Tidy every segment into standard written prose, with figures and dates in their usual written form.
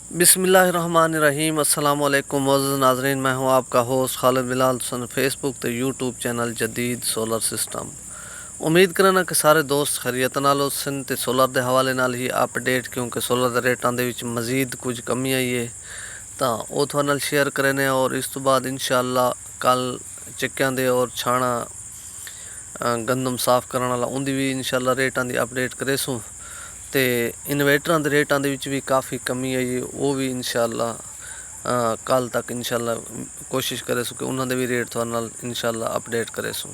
बिस्मिल्लाहिर्रहमानिर्रहीम। अस्सलाम वालेकुम मुअज़्ज़ज़ नाज़रीन, मैं हूं आपका होस्ट खालिद बिलाल सन फेसबुक ते यूट्यूब चैनल जदीद सोलर सिस्टम। उम्मीद करना कि सारे दोस्त खैरियत नाल सन ते सोलर के हवाले नाल ही अपडेट, क्योंकि सोलर के रेटां दे विच मज़ीद कुछ कमी आई है तो वो तुहाडे नाल शेयर करने। और इस तो बाद इंशाअल्लाह कल चक्कियां दे और छाणा गंदम साफ करने वाला उनकी भी इंशाअल्लाह रेटां की अपडेट करेसूँ। तो इन्वेटरां दे रेटां दे विच भी काफ़ी कमी आई है, वो भी इंशाअल्लाह कल तक इंशाअल्लाह कोशिश करेसूँ कि उन्होंने भी रेट तुहाडे नाल इंशाअल्लाह अपडेट करेसूँ।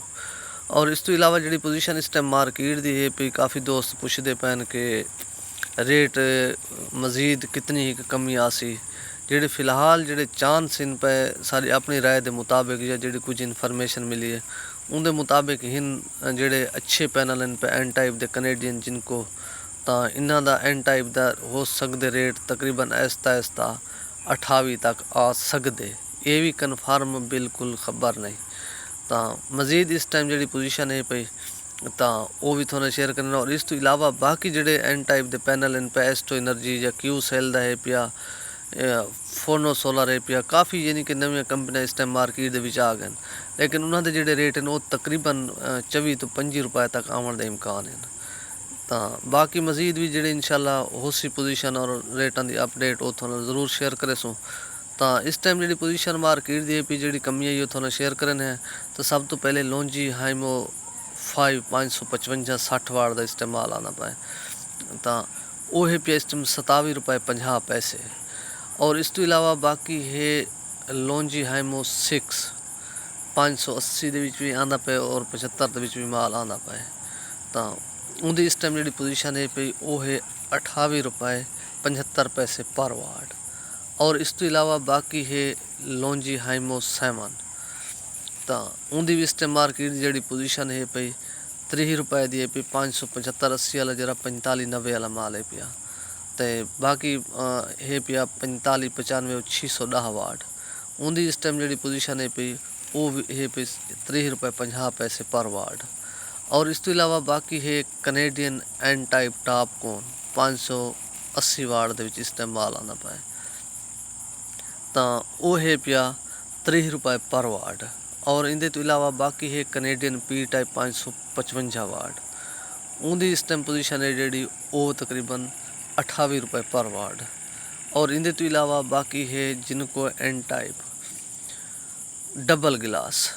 और इस तो इलावा जी पोजीशन इस टाइम मार्केट की है भी, काफ़ी दोस्त पुछते पैन कि रेट मज़ीद कितनी ही कमी आसी। जेडे फिलहाल जेडे चांस इन पे सारी अपनी राय के मुताबिक या जी कुछ इन्फॉर्मेशन मिली है उनके मुताबिक हिन जेडे अच्छे पैनल इन पे एन टाइप के कनेडियन जिनको तो इन्हों का एन टाइप का हो सकते रेट तकरीबन ऐसता ऐसता 28 तक आ सकते, ये भी कन्फर्म बिल्कुल खबर नहीं। तो मज़ीद इस टाइम जी पोजीशन है पई तो वो भी थोड़ा शेयर करना। और इस तो इलावा बाकी जेडे एन टाइप के पैनल इन पे एस्टो एनर्जी या क्यू सेल का है पिया, फोनो सोलर है पिया, काफ़ी यानी कि नवी कंपनियां इस टाइम मार्केट के आ गए, लेकिन उन्होंने जोड़े रेट हैं वो तकरीबन 24 तो 25 रुपए तक आने के इम्कान हैं। तो बाकी मज़ीद भी जोड़े इंशाअल्लाह हो सी पोजीशन और रेटां की अपडेट वो थोड़ा ज़रूर शेयर करेसूँ। तो इस टाइम जी पोजीशन मार्केट की पी जी कमी आई वो थोड़ा शेयर करने हैं। तो सब तो पहले लॉन्जी हाइमो 555 60 वाट का इस्तेमाल आना पाए तो वो है पिया इस टाइम 27 रुपए 50 पैसे। और इस तो इलावा बाकी है लॉन्जी हाइमो 6 580 भी आंदा पे और 75 भी माल आंदा पाए। तो उनकी इस टाइम जी पोजीशन है पी वो है 28 रुपए 75 पैसे पर वाट। और इस तो इलावा बाकी है लॉन्जी हाइमो 7 तो उनकी भी इस टाइम मार्केट जी पोजीशन है पी 30 रुपए की है पी 575 80 वाला जरा 45 90 वाला माल है पिया। तो बाकी है पिया 45 95 610 वाट। उनकी इस टाइम जी पोजीशन है पी वो है पी 30 रुपए 50 पैसे पर वाट। और इस तो इलावा बाकी है कनेडियन एन टाइप टॉप कौन 580 वाट के इस टाइम माल आना पाए तो वो है पिया 30 रुपए पर वाट। और इनके तो इलावा बाकी है कनेडियन पी टाइप 555 वाट, उनकी इस टाइम पोजीशन है जी वो तकरीबन 28 रुपए पर वाट। और इनके तो इलावा बाकी है जिनको एन टाइप डबल गिलास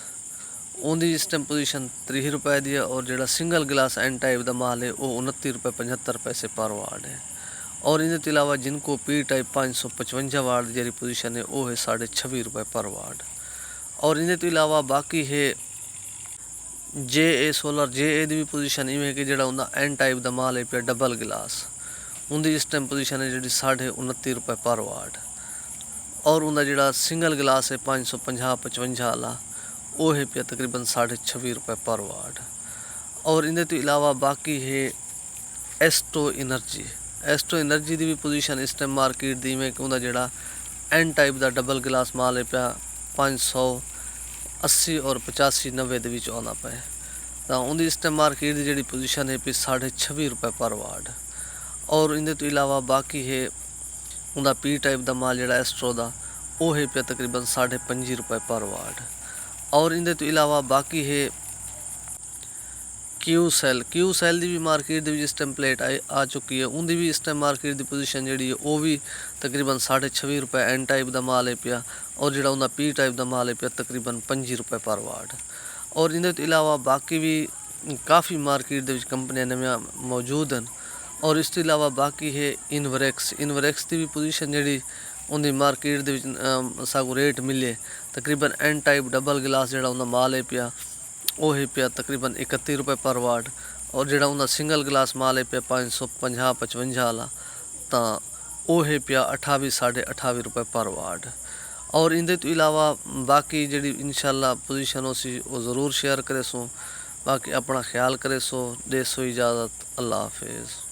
उनकी इस टाइम पोजीशन 30 रुपए की है। और जो सिंगल गिलास एन टाइप का माल है वो 29 रुपए 75 पैसे पर वाट है। और इनके तो इलावा जिनको पी टाइप 555 वाट जी पोजीशन है वो है 26.5 रुपए पर वाट। और इनके तो इलावा बाकी है जे ए सोलर जे ए की भी पोजीशन इवें कि जो उनका एन टाइप का माल है पिया डबल गिलास उनकी इस टाइम पोजीशन है जी 29.5 रुपए पर वाट। और उनका जो सिंगल गिलास है 550 55 वाला वो है पिया तकरीबन 26.5 रुपए पर वाट। और इनके तो इलावा बाकी है एस्टो एनर्जी की भी पोजीशन इस टाइम मार्केट की में कि उनका जो एन टाइप का डबल गिलास माल है पिया 580 और 85 90 के बीच आना पाए तो उनकी इस टाइम मार्केट की जी पोजीशन है पी 26.5 रुपए पर वाट। और इनके तो इलावा बाकी है उनका पी टाइप का माल जो एस्ट्रो का वो है पिया तकरीबन 5.5 रुपए पर वाट। और इनके तो इलावा बाकी है क्यू सेल की भी मार्केट इस टाइम प्लेट आ चुकी है, उनकी भी इस टाइम मार्केट की पोजीशन जी वो भी तकरीबन 26.5 रुपए एन टाइप का माल है पिया। और जो उनका पी टाइप का माल है पिया तकरीबन 25 रुपए पर वाट। और इनके तो इलावा बाकी भी काफ़ी मार्केट कंपनियां नवियां मौजूद हैं। और इस तो इलावा बाकी है इनवरैक्स की भी पोजीशन जी उनकी मार्केट सागू रेट मिले तकरीबन एन टाइप डबल गिलास जो उनका माल है पिया वो है पिया तकरीबन 31 रुपए पर वाट। और जो उनका सिंगल गिलास माल है पिया 550 55 वाला तो वो है पिया 28 28.5 रुपए पर वाट। और इनके तो इलावा बाकी जी इंशाअल्लाह पोजीशन हो सी वो ज़रूर शेयर करे सो। बाकी अपना ख्याल करे सो, दे सो इजाज़त, अल्लाह हाफिज़।